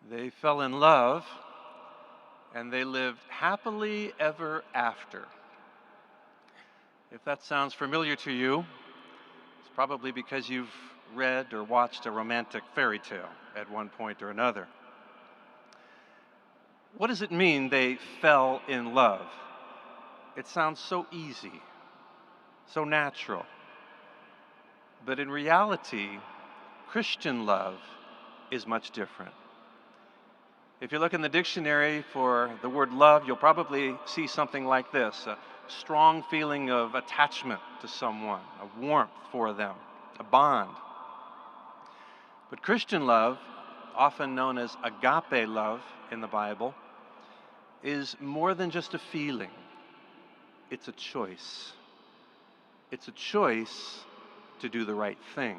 They fell in love and they lived happily ever after. If that sounds familiar to you, it's probably because you've read or watched a romantic fairy tale at one point or another. What does it mean they fell in love? It sounds so easy, so natural. But in reality, Christian love is much different. If you look in the dictionary for the word love, you'll probably see something like this: a strong feeling of attachment to someone, a warmth for them, a bond. But Christian love, often known as agape love in the Bible, is more than just a feeling. It's a choice. It's a choice to do the right thing.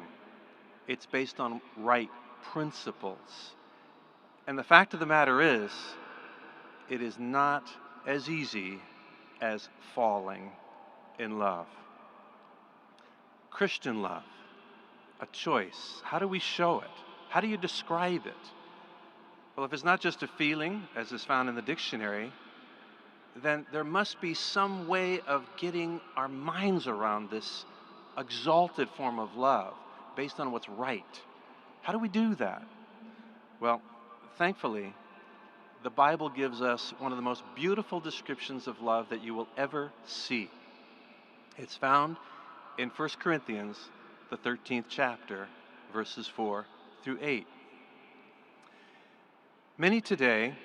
It's based on right principles. And the fact of the matter is, it is not as easy as falling in love. Christian love, a choice. How do we show it? How do you describe it? Well, if it's not just a feeling, as is found in the dictionary, then there must be some way of getting our minds around this exalted form of love based on what's right. How do we do that? Well, thankfully, the Bible gives us one of the most beautiful descriptions of love that you will ever see. It's found in 1 Corinthians, the 13th chapter, verses 4 through 8. Many today,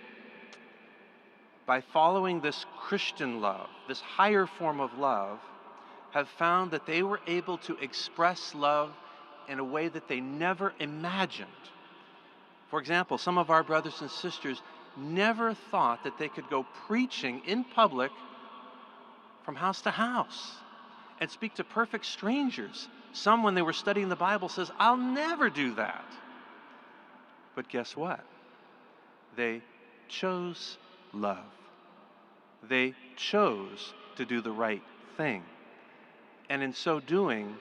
by following this Christian love, this higher form of love, have found that they were able to express love in a way that they never imagined. For example, some of our brothers and sisters never thought that they could go preaching in public from house to house and speak to perfect strangers. Some, when they were studying the Bible, says, "I'll never do that." But guess what? They chose love. They chose to do the right thing. And in so doing,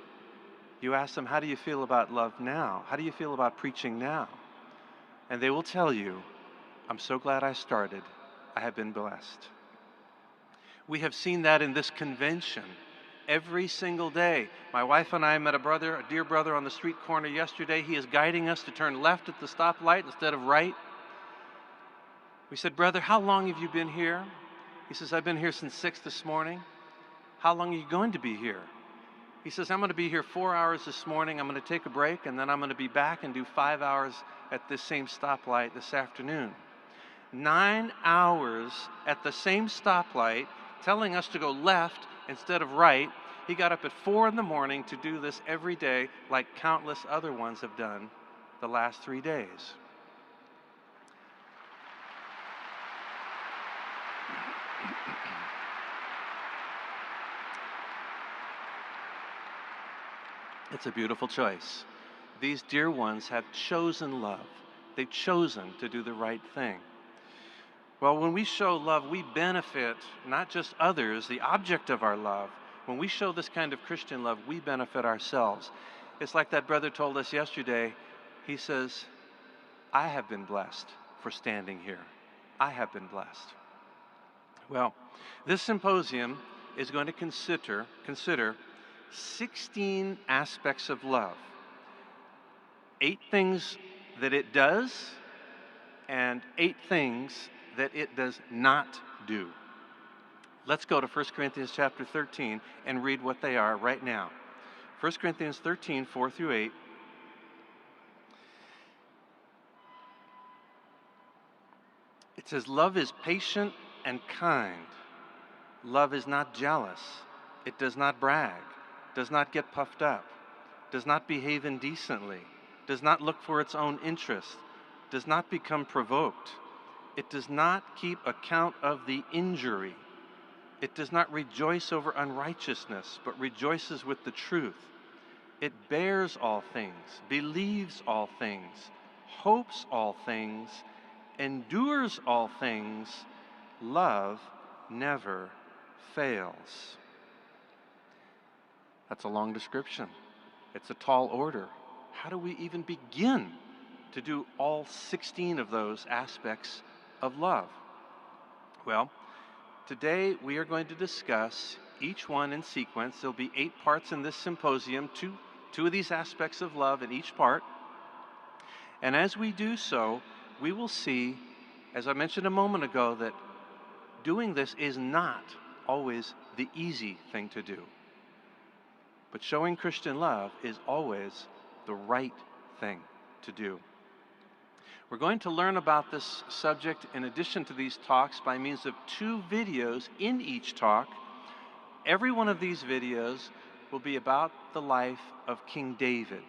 you ask them, how do you feel about love now? How do you feel about preaching now? And they will tell you, I'm so glad I started. I have been blessed. We have seen that in this convention every single day. My wife and I met a dear brother on the street corner yesterday. He is guiding us to turn left at the stoplight instead of right. We said, "Brother, how long have you been here?" He says, "I've been here since 6 this morning." "How long are you going to be here?" He says, "I'm going to be here 4 hours this morning. I'm going to take a break, and then I'm going to be back and do 5 hours at this same stoplight this afternoon." 9 hours at the same stoplight, telling us to go left instead of right. He got up at 4 in the morning to do this every day, like countless other ones have done the last 3 days. It's a beautiful choice. These dear ones have chosen love. They've chosen to do the right thing. Well, when we show love, we benefit not just others, the object of our love. When we show this kind of Christian love, we benefit ourselves. It's like that brother told us yesterday. He says, "I have been blessed for standing here. I have been blessed." Well, this symposium is going to consider 16 aspects of love. 8 things that it does and 8 things that it does not do. Let's go to 1 Corinthians chapter 13 and read what they are right now. 1 Corinthians 13, 4 through 8. It says, "Love is patient and kind. Love is not jealous. It does not brag, does not get puffed up, does not behave indecently, does not look for its own interest, does not become provoked. It does not keep account of the injury. It does not rejoice over unrighteousness, but rejoices with the truth. It bears all things, believes all things, hopes all things, endures all things. Love never fails." That's a long description. It's a tall order. How do we even begin to do all 16 of those aspects of love? Well, today we are going to discuss each one in sequence. There'll be 8 parts in this symposium, two of these aspects of love in each part. And as we do so, we will see, as I mentioned a moment ago, that doing this is not always the easy thing to do. But showing Christian love is always the right thing to do. We're going to learn about this subject in addition to these talks by means of 2 videos in each talk. Every one of these videos will be about the life of King David.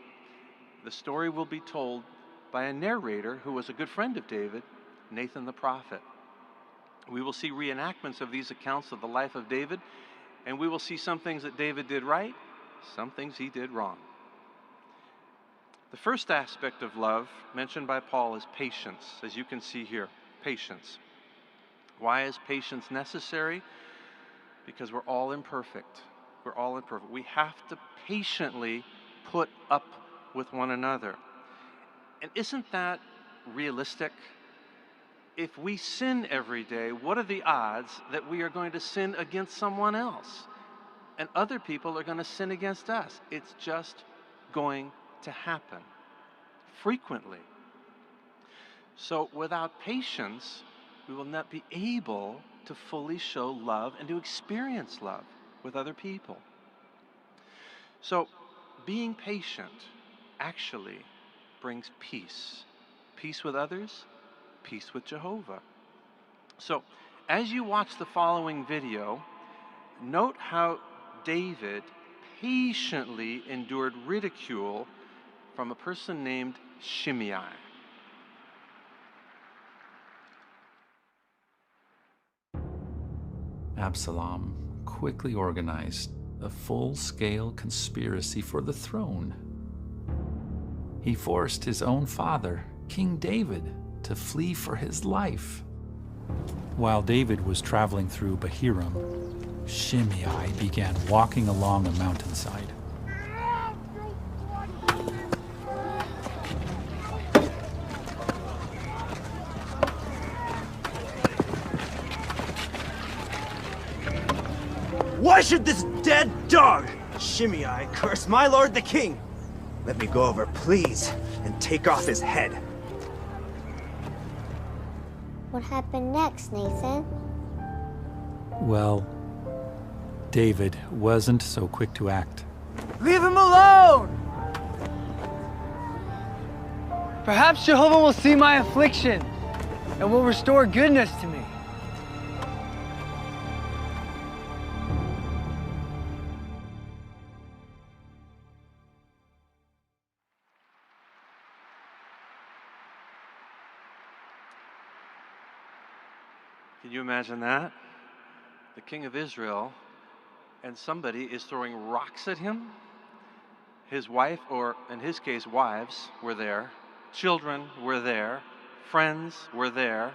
The story will be told by a narrator who was a good friend of David, Nathan the prophet. We will see reenactments of these accounts of the life of David, and we will see some things that David did right, some things he did wrong. The first aspect of love mentioned by Paul is patience, as you can see here, patience. Why is patience necessary? Because we're all imperfect. We're all imperfect. We have to patiently put up with one another. And isn't that realistic? If we sin every day, what are the odds that we are going to sin against someone else? And other people are going to sin against us. It's just going to happen frequently. So without patience, we will not be able to fully show love and to experience love with other people. So being patient actually brings peace. Peace with others, peace with Jehovah. So as you watch the following video, note how David patiently endured ridicule from a person named Shimei. Absalom quickly organized a full-scale conspiracy for the throne. He forced his own father, King David, to flee for his life. While David was traveling through Bahurim, Shimei began walking along a mountainside. Why should this dead dog, Shimei, curse my lord the king? Let me go over, please, and take off his head. What happened next, Nathan? Well, David wasn't so quick to act. Leave him alone! Perhaps Jehovah will see my affliction and will restore goodness to me. Can you imagine that? The king of Israel, and somebody is throwing rocks at him. His wife, or in his case, wives, were there. Children were there. Friends were there.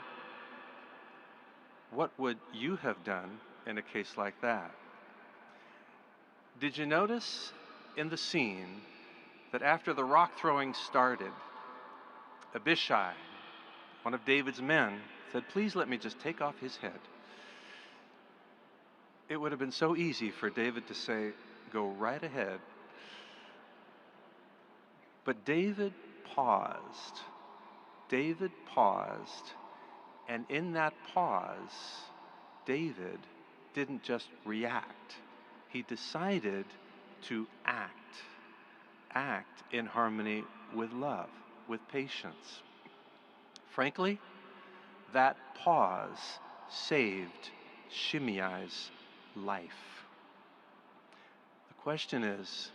What would you have done in a case like that? Did you notice in the scene that after the rock throwing started, Abishai, one of David's men, said, "Please let me just take off his head." It would have been so easy for David to say, "Go right ahead." But David paused. David paused. And in that pause, David didn't just react. He decided to act. Act in harmony with love, with patience. Frankly, that pause saved Shimei's life. The question is,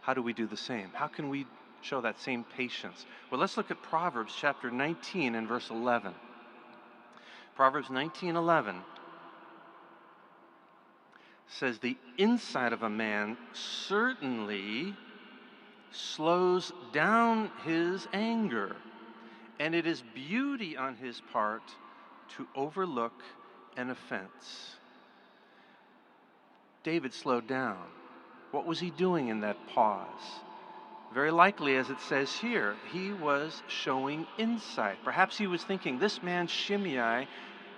how do we do the same? How can we show that same patience? Well, let's look at Proverbs chapter 19 and verse 11. Proverbs 19:11 says, "The inside of a man certainly slows down his anger, and it is beauty on his part to overlook an offense." David slowed down. What was he doing in that pause? Very likely, as it says here, he was showing insight. Perhaps he was thinking, this man Shimei,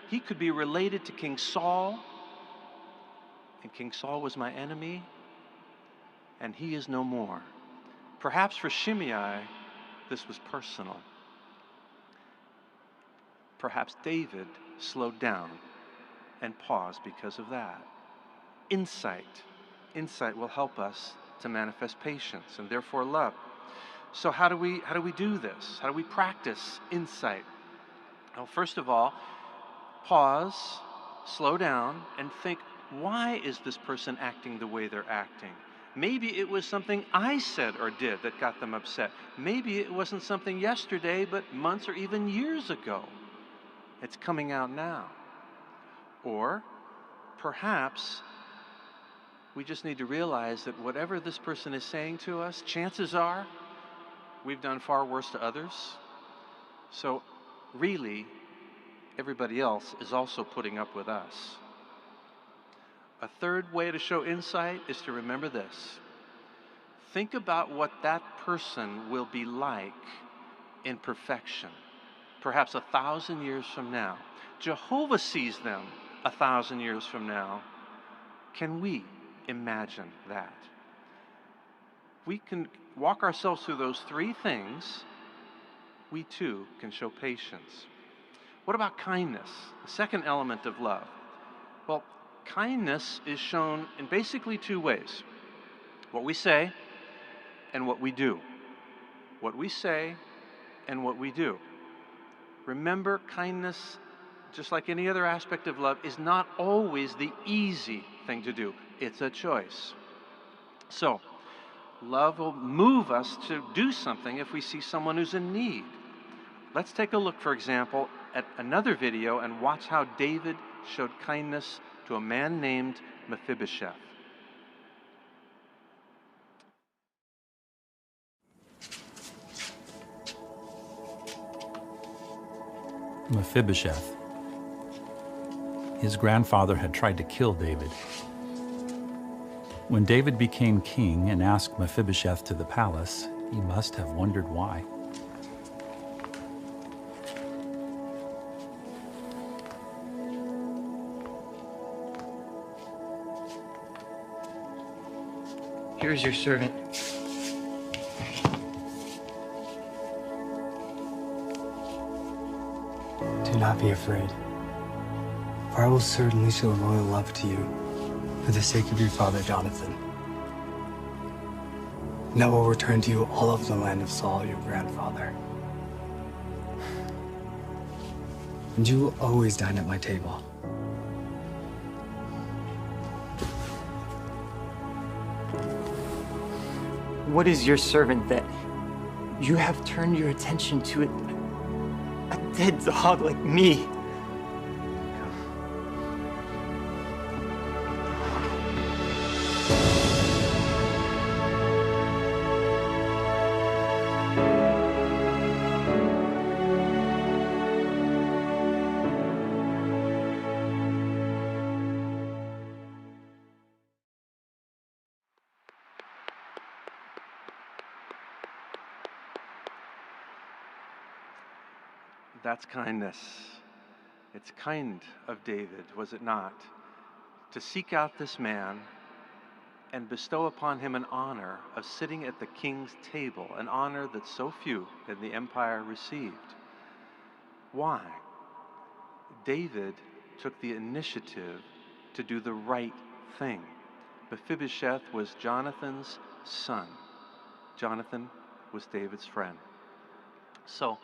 he could be related to King Saul, and King Saul was my enemy, and he is no more. Perhaps for Shimei, this was personal. Perhaps David slowed down and paused because of that. Insight will help us to manifest patience and therefore love. So how do we do this? How do we practice insight? Well, first of all, pause, slow down, and think, why is this person acting the way they're acting? Maybe it was something I said or did that got them upset. Maybe it wasn't something yesterday, but months or even years ago. It's coming out now. Or perhaps we just need to realize that whatever this person is saying to us, chances are we've done far worse to others. So really, everybody else is also putting up with us. A third way to show insight is to remember this. Think about what that person will be like in perfection, perhaps 1,000 years from now. Jehovah sees them 1,000 years from now. Can we imagine that? We can walk ourselves through those three things. We too can show patience. What about kindness? The second element of love. Well, kindness is shown in basically two ways. What we say and what we do. What we say and what we do. Remember, kindness, just like any other aspect of love, is not always the easy thing to do. It's a choice. So, love will move us to do something if we see someone who's in need. Let's take a look, for example, at another video and watch how David showed kindness to a man named Mephibosheth. Mephibosheth. His grandfather had tried to kill David. When David became king and asked Mephibosheth to the palace, he must have wondered why. Here's your servant. Do not be afraid, for I will certainly show loyal love to you for the sake of your father Jonathan. And I will return to you all of the land of Saul, your grandfather. And you will always dine at my table. What is your servant that you have turned your attention to a dead dog like me? That's kindness. It's kind of David, was it not, to seek out this man and bestow upon him an honor of sitting at the king's table, an honor that so few in the empire received. Why? David took the initiative to do the right thing. Mephibosheth was Jonathan's son. Jonathan was David's friend. So,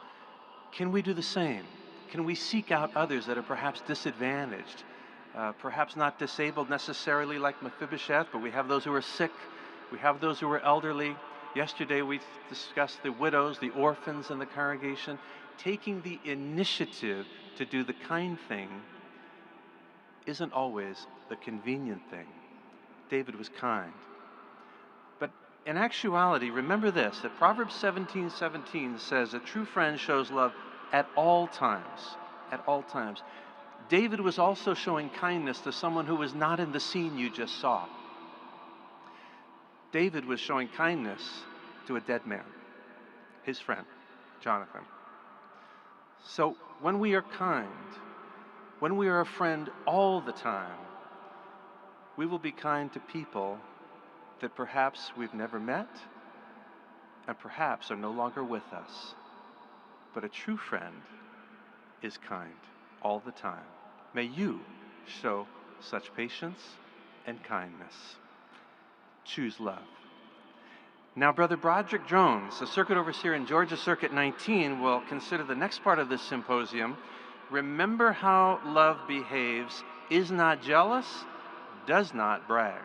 can we do the same? Can we seek out others that are perhaps disadvantaged, perhaps not disabled necessarily like Mephibosheth, but we have those who are sick, we have those who are elderly. Yesterday we discussed the widows, the orphans in the congregation. Taking the initiative to do the kind thing isn't always the convenient thing. David was kind. But in actuality, remember this, that Proverbs 17:17 says a true friend shows love at all times, at all times. David was also showing kindness to someone who was not in the scene you just saw. David was showing kindness to a dead man, his friend, Jonathan. So when we are kind, when we are a friend all the time, we will be kind to people that perhaps we've never met and perhaps are no longer with us. But a true friend is kind all the time. May you show such patience and kindness. Choose love. Now, Brother Broderick Jones, a circuit overseer in Georgia Circuit 19, will consider the next part of this symposium. Remember how love behaves, is not jealous, does not brag.